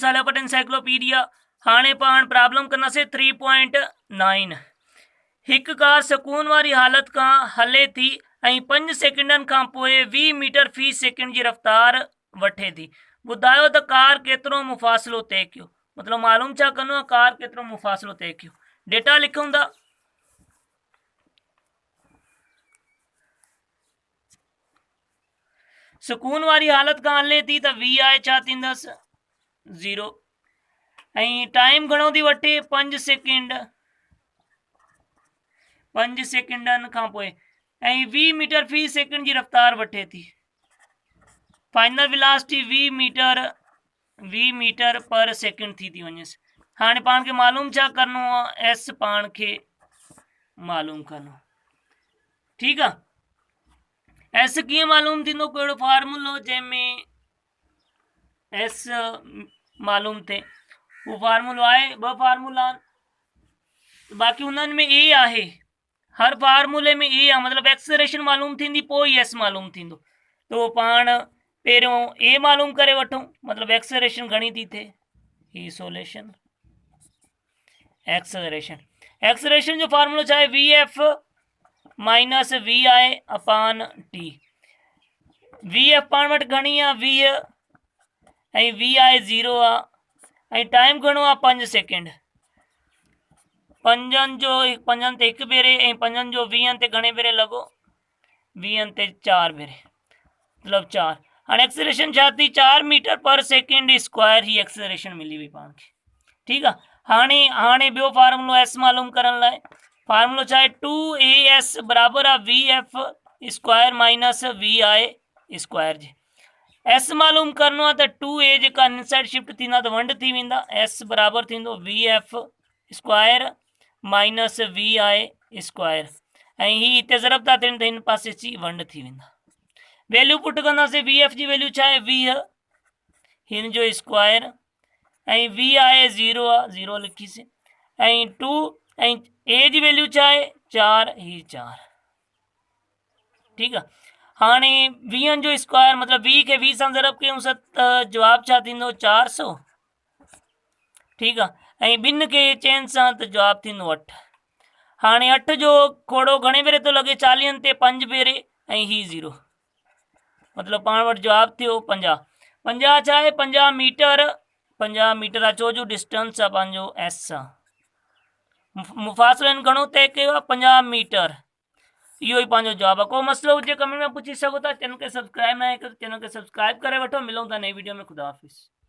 सालियापट encyclopedia. हाणे पाण problem कंदासीं 3.9। हिकु कार सुकून वारी हालत खां हले थी ऐं 5 सेकंडनि खां पोइ 20 मीटर फी सेकंड जी रफ़्तार वठे थी। ॿुधायो त कार केतिरो मुफ़ासिलो तय कयो। मतिलबु मालूम छा करिणो आहे, कार केतिरो मुफ़ासिलो तय कयो। डेटा लिखूं था। सुकून वारी हालत खां हले थी त वी आहे छा थींदसि 0 ऐं टाइम घणो थी वठे 5 सेकंड। 5 सेकंडनि खां पोइ ऐं 20 मीटर फी सेकंड जी रफ़्तार वठे थी। फाइनल वेलोसिटी 20 मीटर पर सेकंड थी वञेसि। हाणे पाण खे मालूम छा करिणो आहे, एस पाण खे मालूम करिणो। ठीकु आहे, एस कीअं मालूम थींदो, कहिड़ो फार्मूलो जंहिंमें एस मालूम थिए। वो फार्मूलो आहे, 2 फार्मूला बाक़ी उन्हनि में ए आहे। हर फार्मूले में ए आहे, मतिलबु एक्सलेरेशन मालूम थींदी पोइ एस मालूम थींदो। तो पाण पहिरियों ए मालूम करे वठूं, मतिलबु एक्सलेरेशन घणी थी थिए, ही सोल्यूशन। एक्सलेरेशन जो फार्मूलो छा आहे, V F minus V I अपान टी। वी एफ पाण वटि घणी आहे 20 ऐं वी आई 0 आहे ऐं टाइम घणो आहे 5 सेकंड। 5 ते 1 भेरे ऐं 5 जो 20 ते घणे भेरे लॻो, 20 ते 4 भेरे, मतिलबु 4। हाणे एक्सलेरेशन छा थी, 4 मीटर पर सेकंड स्क्वायर ही एक्सलेरेशन मिली हुई पाण खे। ठीकु आहे, हाणे ॿियो फार्मूलो एस मालूम करण लाइ फार्मूलो छा आहे, 2as बराबरि आहे V F square minus V I square जे। एस मालूम करिणो आहे त 2a जेका इनसाइड शिफ्ट थींदा त वंड थी वेंदा। एस बराबरि थींदो V F square minus V I square ऐं ही हिते ज़रब था थियनि त हिन पासे अची वंड थी वेंदा। वैल्यू पुट कंदासीं, वी एफ जी वैल्यू छा आहे 20, हिन जो स्क्वायर ऐं वी आई 0 आहे, 0 लिखीसीं ऐं 2 ऐं ए जी वैल्यू छा आहे 4, ही 4। ठीकु आहे, हाणे 20 जो स्क्वायर मतिलबु 20 खे 20 सां ज़रब कयूं त जवाबु छा थींदो 400। ठीकु आहे, ऐं 2 खे चइनि सां त जवाबु थींदो 8। हाणे 8 जो खोड़ो घणे भेरे थो लॻे, 40 ते 5 भेरे ऐं ही 0, मतिलबु पाण वटि जवाबु थियो 50। 50 छा आहे 50 मीटर, 50 मीटर आहे, छो जो डिस्टेंस आहे पंहिंजो एस आहे। मुफ़ासिलो हिन घणो तय कयो आहे 50 मीटर। इहो ई पंहिंजो जवाबु आहे। को मसइलो हुजे कमेंट में पुछी सघो था। चैनल खे सब्सक्राइब न आहे, चैनल खे सब्सक्राइब करे वठो। मिलूं था नई वीडियो में। ख़ुदा हाफ़िज़।